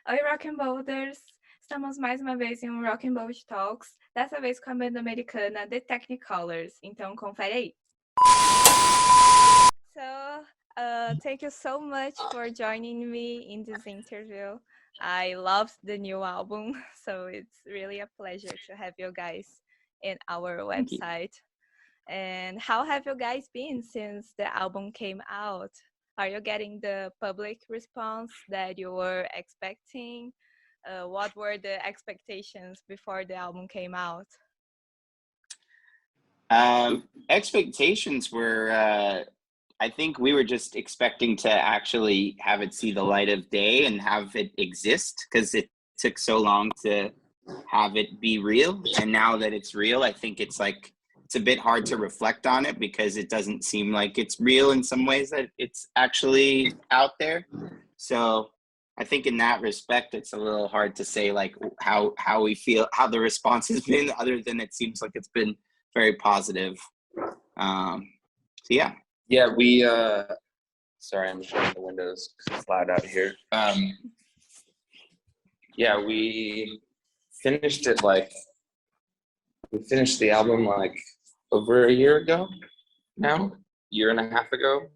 Oi, Rock'n'Bolders! Estamos mais uma vez em um ROCKNBOLD TALKS, dessa vez com a banda americana The Technicolors, então confere aí. So, thank you so much for joining me in this interview. I loved the new album, so it's really a pleasure to have you guys in our website. And how have you guys been since the album came out? Are you getting the public response that you were expecting? What were the expectations before the album came out? Expectations were, I think we were just expecting to actually have it see the light of day and have it exist, because it took so long to have it be real. And now that it's real, I think it's a bit hard to reflect on it because it doesn't seem like it's real in some ways that it's actually out there. So I think in that respect, it's a little hard to say like how we feel, how the response has been, other than it seems like it's been very positive. So yeah. Yeah, we, sorry, I'm shutting the windows because it's loud out here. Yeah, we finished it we finished the album like over a year ago now, year and a half ago.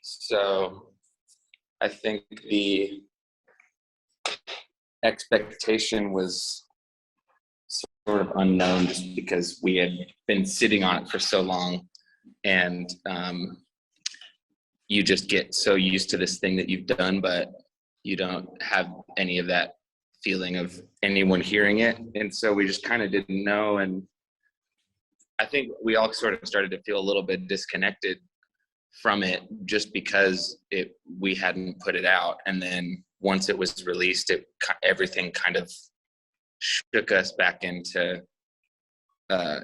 So I think the expectation was sort of unknown just because we had been sitting on it for so long, and you just get so used to this thing that you've done, but you don't have any of that feeling of anyone hearing it. And so we just kind of didn't know. And I think we all sort of started to feel a little bit disconnected from it just because we hadn't put it out. And then once it was released, everything kind of shook us back into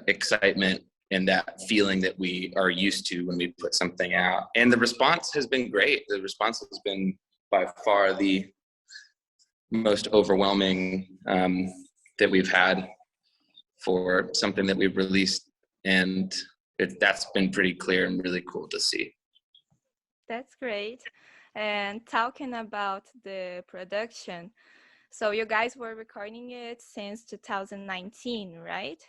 excitement and that feeling that we are used to when we put something out. And the response has been great. The response has been by far the most overwhelming that we've had for something that we've released, and that's been pretty clear and really cool to see. That's great. And talking about the production, so you guys were recording it since 2019, right?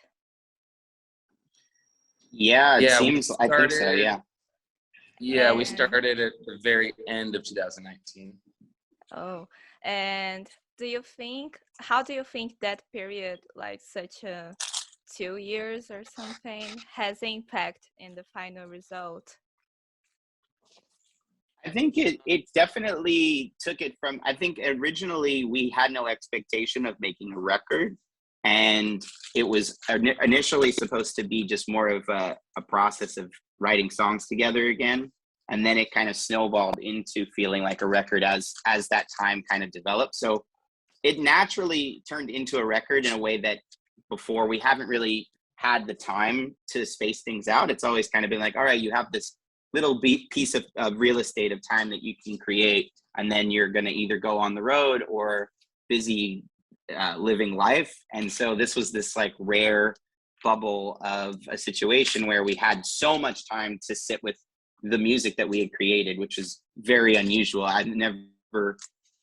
Yeah, it seems, I think so, yeah. Yeah, we started at the very end of 2019. Oh, and how do you think that period, like such a 2 years or something, has impact in the final result? I think it definitely took it from, I think originally we had no expectation of making a record, and it was initially supposed to be just more of a process of writing songs together again. And then it kind of snowballed into feeling like a record as that time kind of developed. So it naturally turned into a record in a way that before we haven't really had the time to space things out. It's always kind of been like, all right, you have this little piece of real estate of time that you can create, and then you're going to either go on the road or busy living life. And so this was this like rare bubble of a situation where we had so much time to sit with the music that we had created, which is very unusual. I've never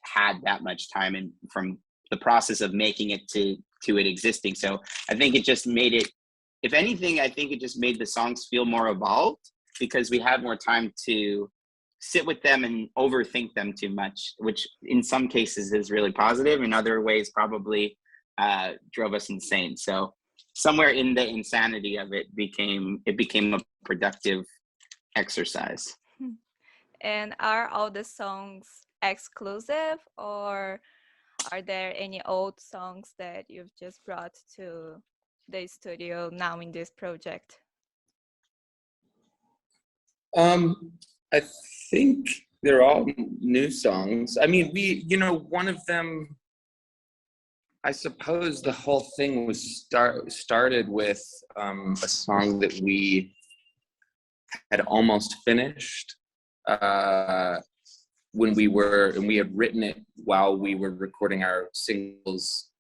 had that much time from the process of making it to it existing. So I think it just made it, if anything, I think it just made the songs feel more evolved because we had more time to sit with them and overthink them too much, which in some cases is really positive. In other ways probably drove us insane. So somewhere in the insanity of it became a productive exercise. And are all the songs exclusive, or are there any old songs that you've just brought to the studio now in this project? I think they're all new songs. I mean, one of them, I suppose the whole thing was started with a song that we had almost finished when we had written it while we were recording our singles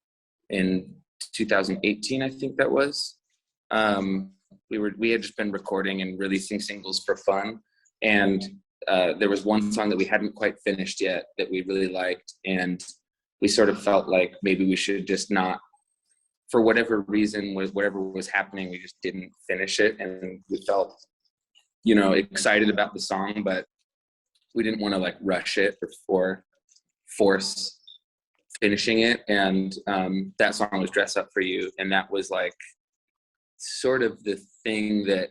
in 2018, I think that was. We had just been recording and releasing singles for fun, and there was one song that we hadn't quite finished yet that we really liked, and we sort of felt like maybe we should just not, for whatever reason, whatever was happening, we just didn't finish it, and we felt, you know, excited about the song, but we didn't want to like rush it or force finishing it. And that song was Dress Up For You, and that was like sort of the thing that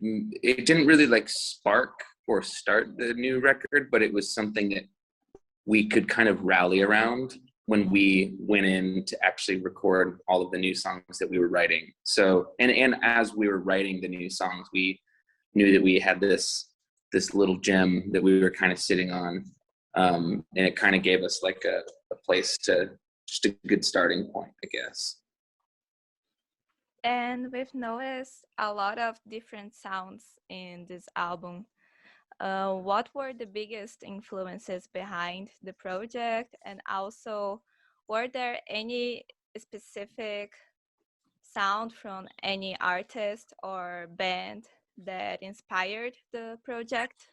it didn't really like spark or start the new record, but it was something that we could kind of rally around when we went in to actually record all of the new songs that we were writing. So, and as we were writing the new songs, we knew that we had this little gem that we were kind of sitting on. And it kind of gave us like a place to, just a good starting point, I guess. And we've noticed a lot of different sounds in this album. What were the biggest influences behind the project? And also, were there any specific sound from any artist or band that inspired the project?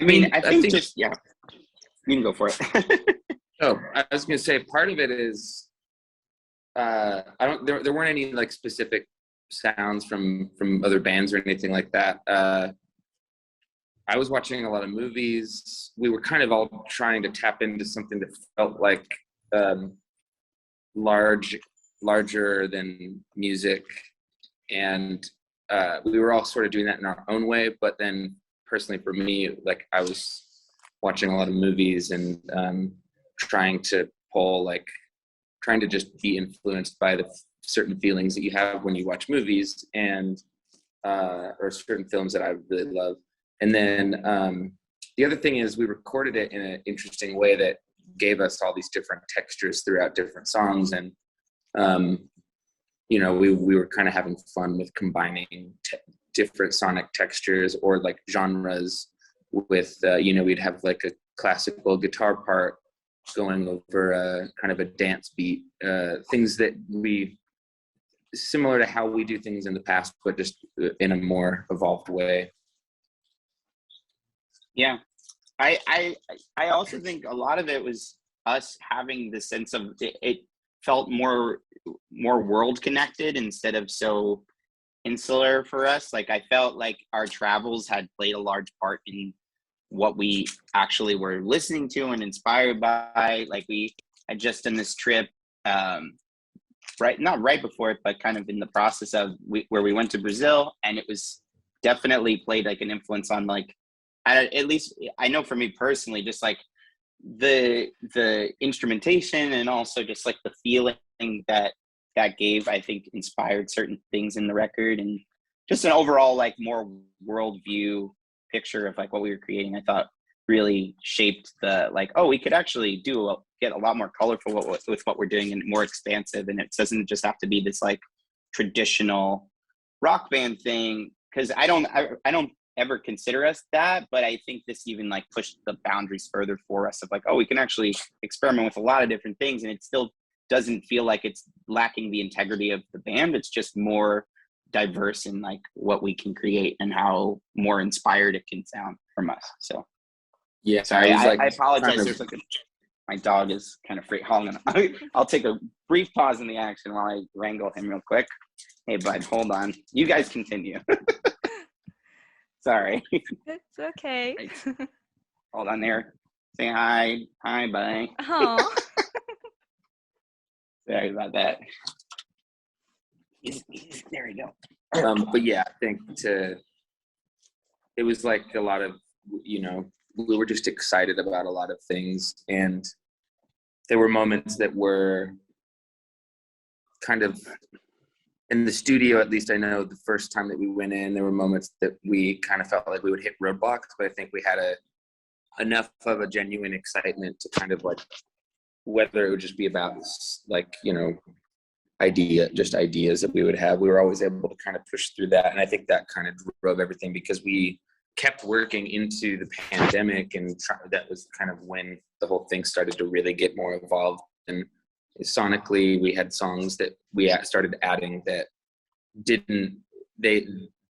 I mean, I think just, yeah, you can go for it. Oh, I was going to say, part of it is, there weren't any like specific sounds from other bands or anything like that. I was watching a lot of movies. We were kind of all trying to tap into something that felt like larger than music. And we were all sort of doing that in our own way. But then personally for me, like I was watching a lot of movies and trying to just be influenced by the certain feelings that you have when you watch movies, and or certain films that I really love. And then the other thing is we recorded it in an interesting way that gave us all these different textures throughout different songs. And you know, we were kind of having fun with combining different sonic textures or like genres with, you know, we'd have like a classical guitar part going over kind of a dance beat, things that similar to how we do things in the past, but just in a more evolved way. Yeah, I also think a lot of it was us having the sense of it felt more world connected instead of so insular for us. Like I felt like our travels had played a large part in what we actually were listening to and inspired by. Like we had just done this trip, not right before it, but kind of in the process of where we went to Brazil, and it was definitely played like an influence on like, at least I know for me personally, just like the instrumentation and also just like the feeling that gave, I think inspired certain things in the record, and just an overall like more worldview picture of like what we were creating. I thought really shaped the like, oh, we could actually get a lot more colorful with what we're doing and more expansive, and it doesn't just have to be this like traditional rock band thing, because I don't ever consider us that, but I think this even like pushed the boundaries further for us of like, oh, we can actually experiment with a lot of different things, and it still doesn't feel like it's lacking the integrity of the band. It's just more diverse in like what we can create and how more inspired it can sound from us. So yeah, sorry, I apologize. There's like my dog is kind of free. Hold on, I'll take a brief pause in the action while I wrangle him real quick. Hey bud, hold on, you guys continue. Sorry. It's okay. Hold on there. Say hi. Hi, bye. Oh. Sorry about that. There we go. But yeah, I think it was like a lot of, you know, we were just excited about a lot of things, and there were moments that were kind of in the studio. At least I know the first time that we went in, there were moments that we kind of felt like we would hit roadblocks, but I think we had enough of a genuine excitement to kind of like, whether it would just be about like, you know, ideas that we would have, we were always able to kind of push through that. And I think that kind of drove everything, because we kept working into the pandemic, and that was kind of when the whole thing started to really get more involved. And sonically, we had songs that we started adding that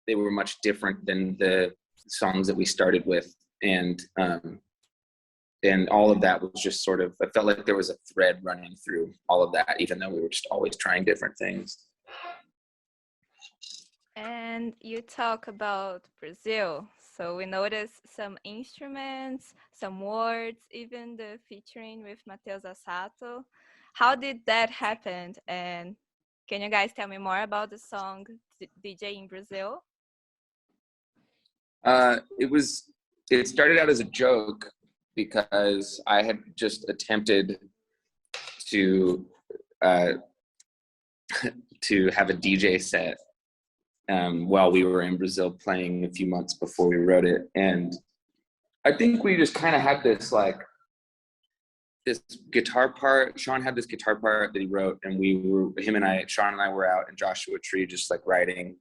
they were much different than the songs that we started with. And all of that was just sort of, I felt like there was a thread running through all of that, even though we were just always trying different things. And you talk about Brazil. So we noticed some instruments, some words, even the featuring with Matheus Assato. How did that happen? And can you guys tell me more about the song DJ in Brazil? It started out as a joke because I had just attempted to have a DJ set while we were in Brazil playing a few months before we wrote it. And I think we just kind of had this guitar part. Sean had this guitar part that he wrote, and Sean and I were out in Joshua Tree just like writing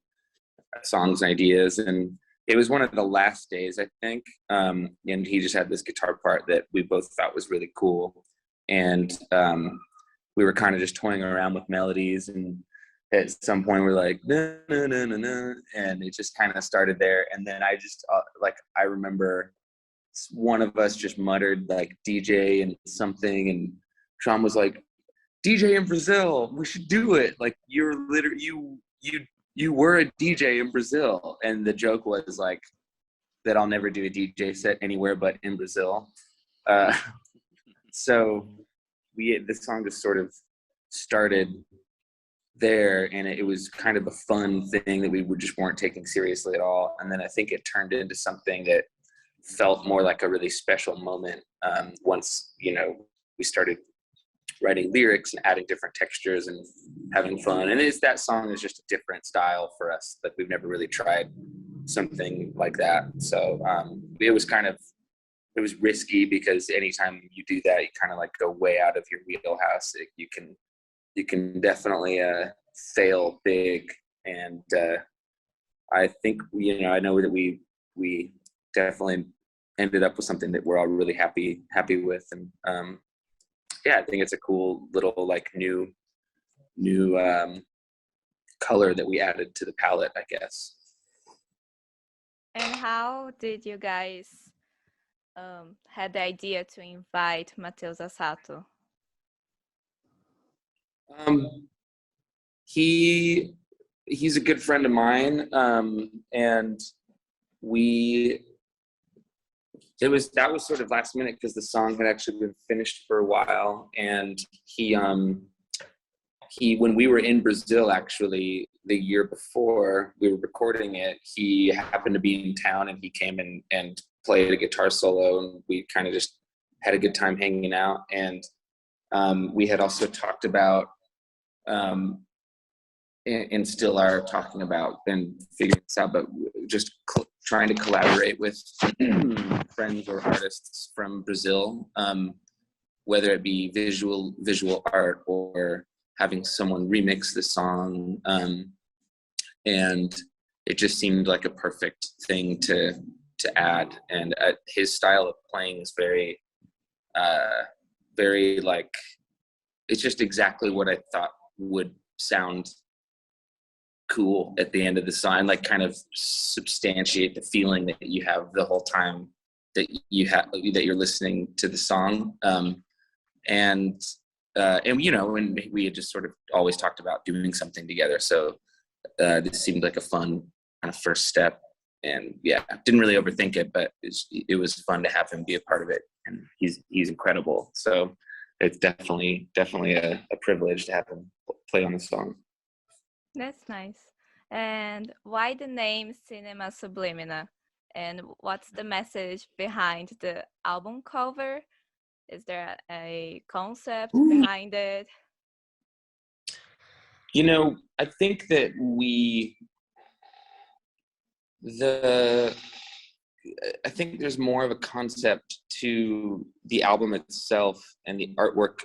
songs and ideas. And it was one of the last days, I think. And he just had this guitar part that we both thought was really cool. And we were kind of just toying around with melodies, and at some point we're like, na, na, na, na, na, and it just kind of started there. And then I just I remember one of us just muttered like DJ and something, and Sean was like, DJ in Brazil, we should do it. Like, you're literally, you were a DJ in Brazil. And the joke was like that I'll never do a DJ set anywhere but in Brazil. So the song just sort of started there, and it was kind of a fun thing that we just weren't taking seriously at all. And then I think it turned into something that felt more like a really special moment once, we started writing lyrics and adding different textures and having fun. And that song is just a different style for us. Like, we've never really tried something like that. So it was risky, because anytime you do that, you kind of like go way out of your wheelhouse. You can definitely fail big. And I think, I know that we definitely ended up with something that we're all really happy with. And I think it's a cool little like new color that we added to the palette, I guess. And how did you guys had the idea to invite Matheus Assato? He's a good friend of mine, and that was sort of last minute, because the song had actually been finished for a while. And he when we were in Brazil, actually the year before we were recording it, he happened to be in town, and he came in and played a guitar solo, and we kind of just had a good time hanging out. And we had also talked about and still are talking about and figuring this out, but just trying to collaborate with friends or artists from Brazil, whether it be visual art or having someone remix the song. And it just seemed like a perfect thing to add. And his style of playing is very like, it's just exactly what I thought would sound cool at the end of the song, like kind of substantiate the feeling that you have the whole time that you're listening to the song. And we had just sort of always talked about doing something together. So this seemed like a fun kind of first step. And didn't really overthink it, but it was fun to have him be a part of it. And he's incredible. So it's definitely a privilege to have him play on the song. That's nice. And why the name Cinema Sublimina? And what's the message behind the album cover? Is there a concept behind it? I think that I think there's more of a concept to the album itself and the artwork.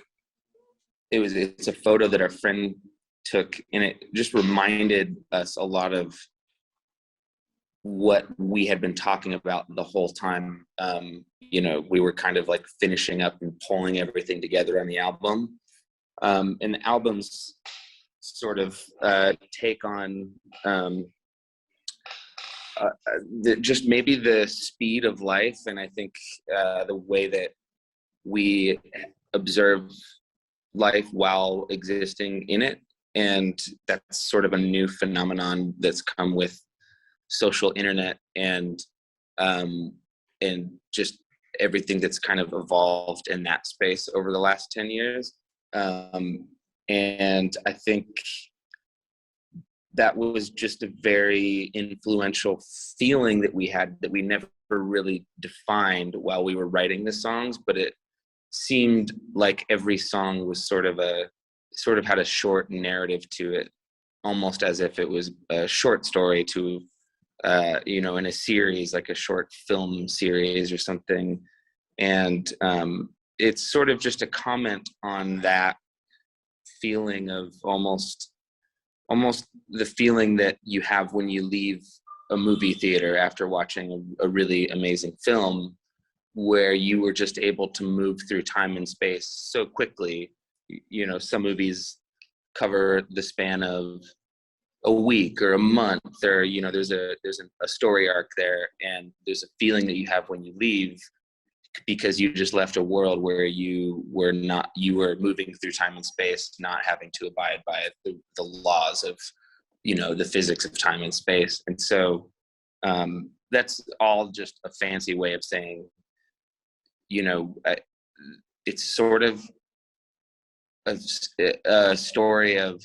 It's a photo that our friend took, and it just reminded us a lot of what we had been talking about the whole time. We were kind of like finishing up and pulling everything together on the album. And the album's sort of take on just maybe the speed of life, and I think the way that we observe life while existing in it, and that's sort of a new phenomenon that's come with social internet and just everything that's kind of evolved in that space over the last 10 years. And I think that was just a very influential feeling that we had that we never really defined while we were writing the songs, but it seemed like every song was sort of had a short narrative to it, almost as if it was a short story to you know, in a series, like a short film series or something. And it's sort of just a comment on that feeling of almost the feeling that you have when you leave a movie theater after watching a really amazing film, where you were just able to move through time and space so quickly. You know, some movies cover the span of a week or a month, or, you know, there's a story arc there, and there's a feeling that you have when you leave, because you just left a world where you were moving through time and space, not having to abide by the laws of, you know, the physics of time and space. And so that's all just a fancy way of saying, you know, it's sort of a story of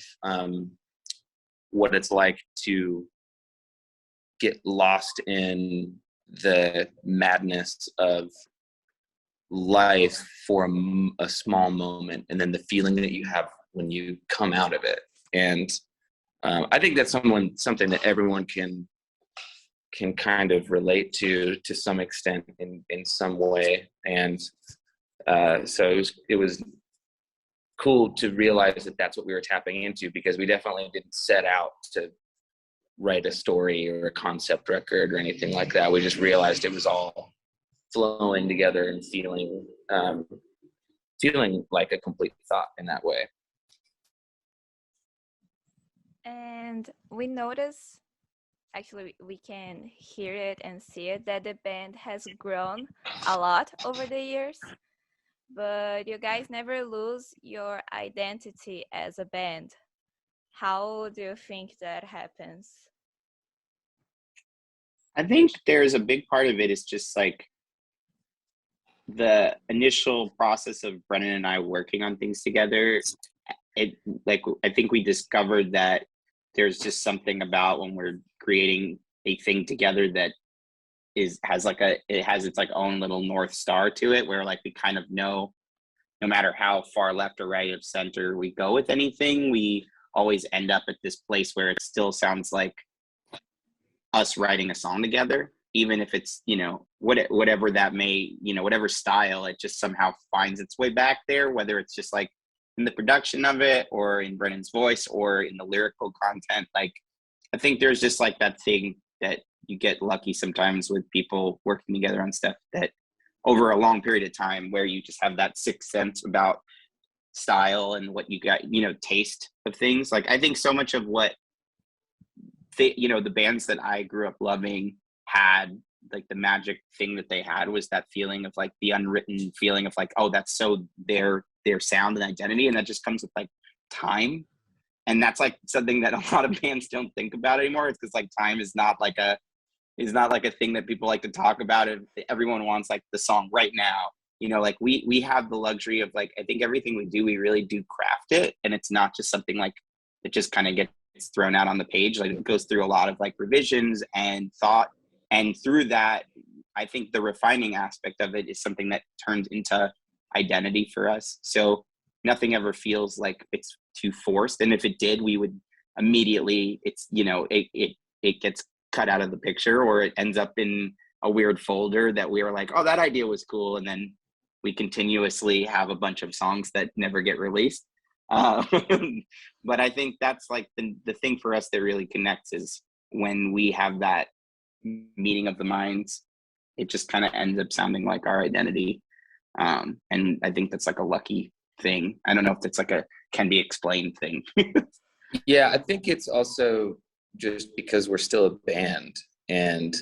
what it's like to get lost in the madness of life for a small moment, and then the feeling that you have when you come out of it. And I think that's something that everyone can kind of relate to some extent in some way. And so it was cool to realize that that's what we were tapping into, because we definitely didn't set out to write a story or a concept record or anything like that. We just realized it was all flowing together and feeling like a complete thought in that way. And we notice, actually we can hear it and see it, that the band has grown a lot over the years, but you guys never lose your identity as a band. How do you think that happens? I think there's a big part of it is just like the initial process of Brennan and I working on things together. It, like, I think we discovered that there's just something about when we're creating a thing together that has its like own little North Star to it, where like we kind of know, no matter how far left or right of center we go with anything, we always end up at this place where it still sounds like us writing a song together, even if it's, you know, whatever that may, you know, whatever style, it just somehow finds its way back there, whether it's just like in the production of it or in Brennan's voice or in the lyrical content. Like, I think there's just like that thing that you get lucky sometimes with people working together on stuff, that over a long period of time, where you just have that sixth sense about style and what you got, you know, taste of things. Like, I think so much of what you know, the bands that I grew up loving had, like, the magic thing that they had was that feeling of like the unwritten feeling of like, oh, that's so their sound and identity, and that just comes with like time. And that's like something that a lot of bands don't think about anymore. It's because like time is not like a thing that people like to talk about. And everyone wants like the song right now, you know. Like we have the luxury of, like, I think everything we do, we really do craft it, and it's not just something like it just kind of gets thrown out on the page. Like, it goes through a lot of like revisions and thought, and through that, I think the refining aspect of it is something that turns into identity for us. So nothing ever feels like it's too forced, and if it did, we would immediately, it's, you know, it gets cut out of the picture, or it ends up in a weird folder that we were like, oh, that idea was cool, and then we continuously have a bunch of songs that never get released. But I think that's like the thing for us that really connects is when we have that meeting of the minds, it just kind of ends up sounding like our identity. And I think that's like a lucky thing. I don't know if it's like a can be explained thing. Yeah, I think it's also just because we're still a band. and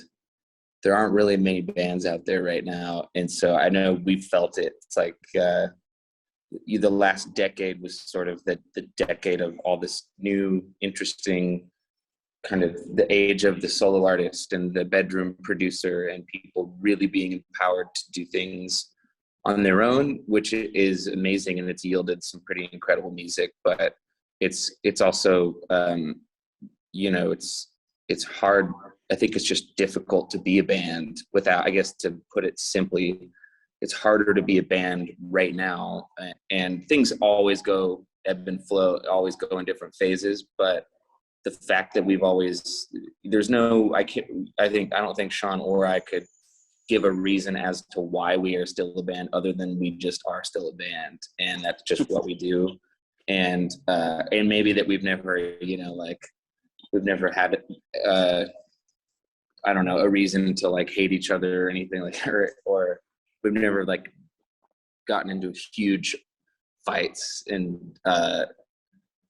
there aren't really many bands out there right now. And so I know we felt it. It's like the last decade was sort of the decade of all this new, interesting kind of the age of the solo artist and the bedroom producer, and people really being empowered to do things on their own, which is amazing, and it's yielded some pretty incredible music. But it's also you know, it's hard. I think it's just difficult to be a band without, I guess, to put it simply, it's harder to be a band right now, and things always go ebb and flow, always go in different phases. But the fact that we've always, there's no, I don't think Sean or I could give a reason as to why we are still a band, other than we just are still a band, and that's just what we do. And maybe that we've never, you know, like, we've never had I don't know, a reason to like hate each other or anything like that, or we've never like gotten into huge fights and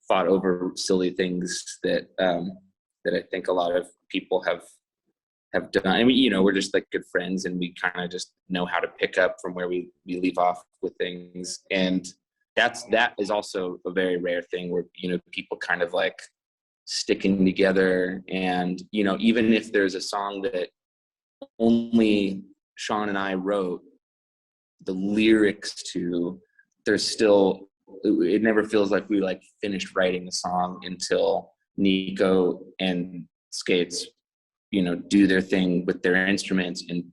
fought over silly things that that I think a lot of people have done. I mean, you know, we're just like good friends, and we kind of just know how to pick up from where we leave off with things. And that is also a very rare thing, where, you know, people kind of like sticking together. And, you know, even if there's a song that only Sean and I wrote the lyrics to, there's still, it never feels like we like finished writing the song until Nico and Skates, you know, do their thing with their instruments, and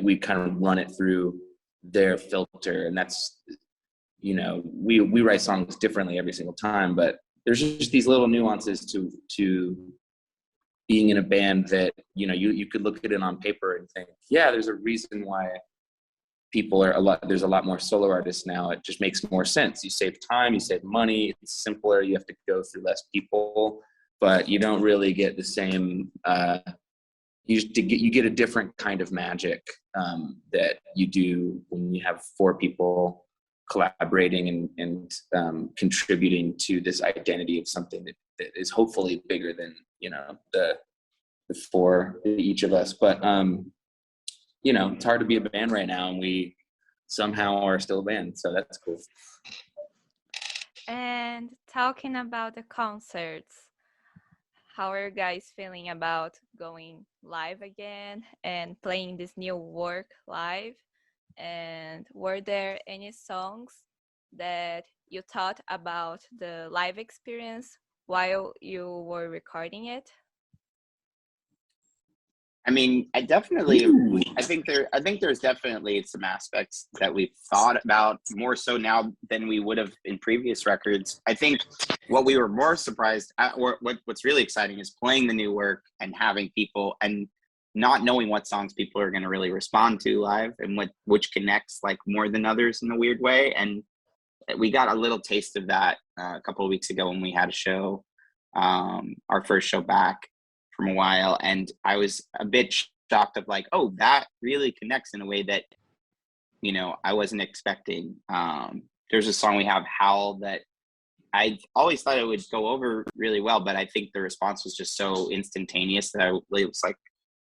we kind of run it through their filter. And that's, you know, we write songs differently every single time, but there's just these little nuances to being in a band that, you know, you could look at it on paper and think, yeah, there's a reason why there's a lot more solo artists now. It just makes more sense. You save time, you save money, it's simpler, you have to go through less people, but you don't really get the same, you get a different kind of magic that you do when you have four people collaborating and contributing to this identity of something that is hopefully bigger than, you know, the four, each of us. But you know, it's hard to be a band right now, and we somehow are still a band, so that's cool. And talking about the concerts, how are you guys feeling about going live again and playing this new work live? And were there any songs that you thought about the live experience while you were recording it? I mean, I think there's definitely some aspects that we've thought about more so now than we would have in previous records. I think what we were more surprised at, or what's really exciting, is playing the new work and having people, and not knowing what songs people are going to really respond to live, and which connects like more than others in a weird way. And we got a little taste of that a couple of weeks ago when we had a show, our first show back from a while, and I was a bit shocked of like, oh, that really connects in a way that, you know, I wasn't expecting. There's a song we have, Howl, that I always thought it would go over really well, but I think the response was just so instantaneous that it was like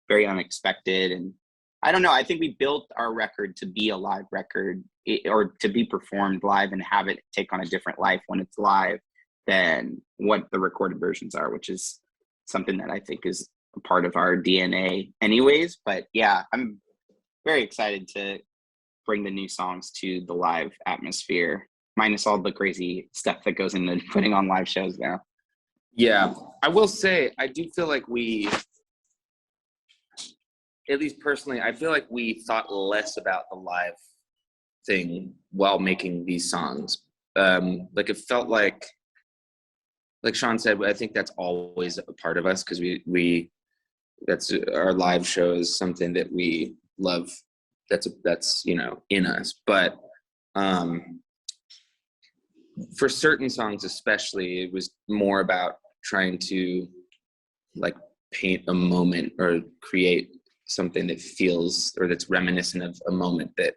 very unexpected. And I don't know, I think we built our record to be a live record, or to be performed live and have it take on a different life when it's live than what the recorded versions are, which is something that I think is a part of our DNA anyways. But yeah, I'm very excited to bring the new songs to the live atmosphere, minus all the crazy stuff that goes into putting on live shows now. Yeah, I will say, I do feel like we, at least personally, I feel like we thought less about the live thing while making these songs. Like, it felt like Sean said, I think that's always a part of us, because we that's our live show is something that we love. That's you know, in us. But for certain songs especially, it was more about trying to like paint a moment or create something that feels, or that's reminiscent of a moment that,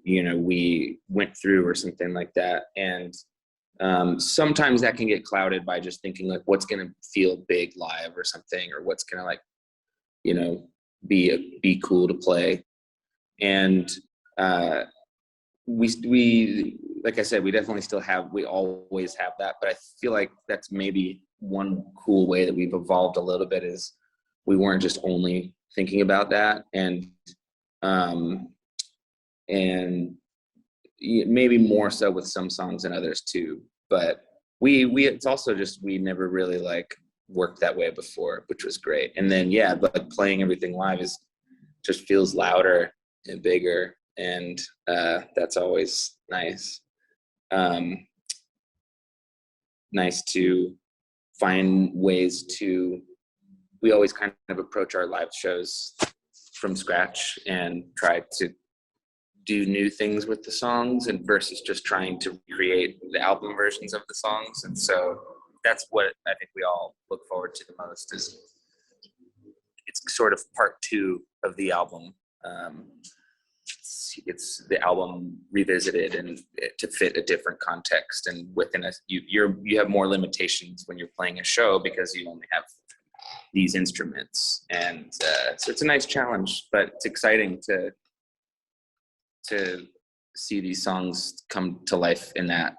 you know, we went through or something like that. And sometimes that can get clouded by just thinking like, what's going to feel big live or something, or what's going to like you know, be cool to play. And we like I said, we definitely still have, we always have that, but I feel like that's maybe one cool way that we've evolved a little bit, is we weren't just only thinking about that, and maybe more so with some songs than others too. But it's also just, we never really like worked that way before, which was great. And then yeah, but playing everything live just feels louder and bigger, and that's always nice. Nice to find ways to, we always kind of approach our live shows from scratch and try to do new things with the songs, and versus just trying to recreate the album versions of the songs. And so that's what I think we all look forward to the most, is it's sort of part 2 of the album. It's the album revisited and to fit a different context, and within you have more limitations when you're playing a show because you only have these instruments, and so it's a nice challenge, but it's exciting to see these songs come to life in that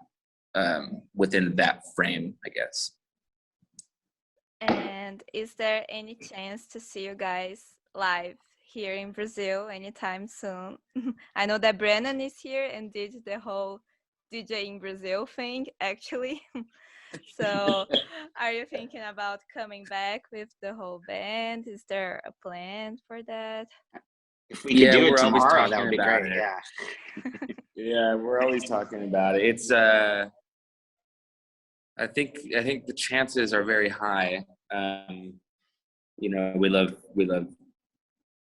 within that frame, I guess. And is there any chance to see you guys live here in Brazil anytime soon? I know that Brennan is here and did the whole DJ in Brazil thing, actually. So are you thinking about coming back with the whole band? Is there a plan for that? If we could do it we're always tomorrow, that talking would be about great. it. Yeah. Yeah, we're always talking about it. It's I think the chances are very high. You know, we love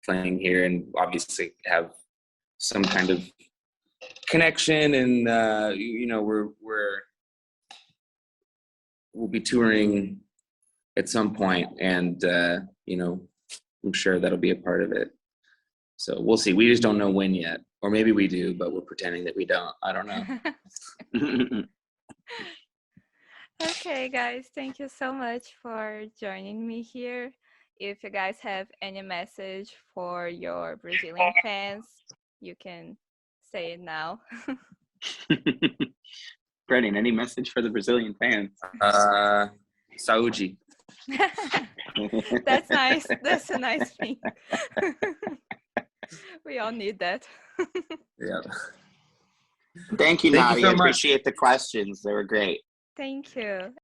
playing here, and obviously have some kind of connection, and you know, we'll be touring at some point, and you know, I'm sure that'll be a part of it. So we'll see. We just don't know when yet, or maybe we do, but we're pretending that we don't. I don't know. Okay, guys, thank you so much for joining me here. If you guys have any message for your Brazilian fans, you can say it now. Brennan, any message for the Brazilian fans? Saúde. That's nice. That's a nice thing. We all need that. Yeah. Thank you, Thank you Nadia. so I much. appreciate the questions. They were great. Thank you.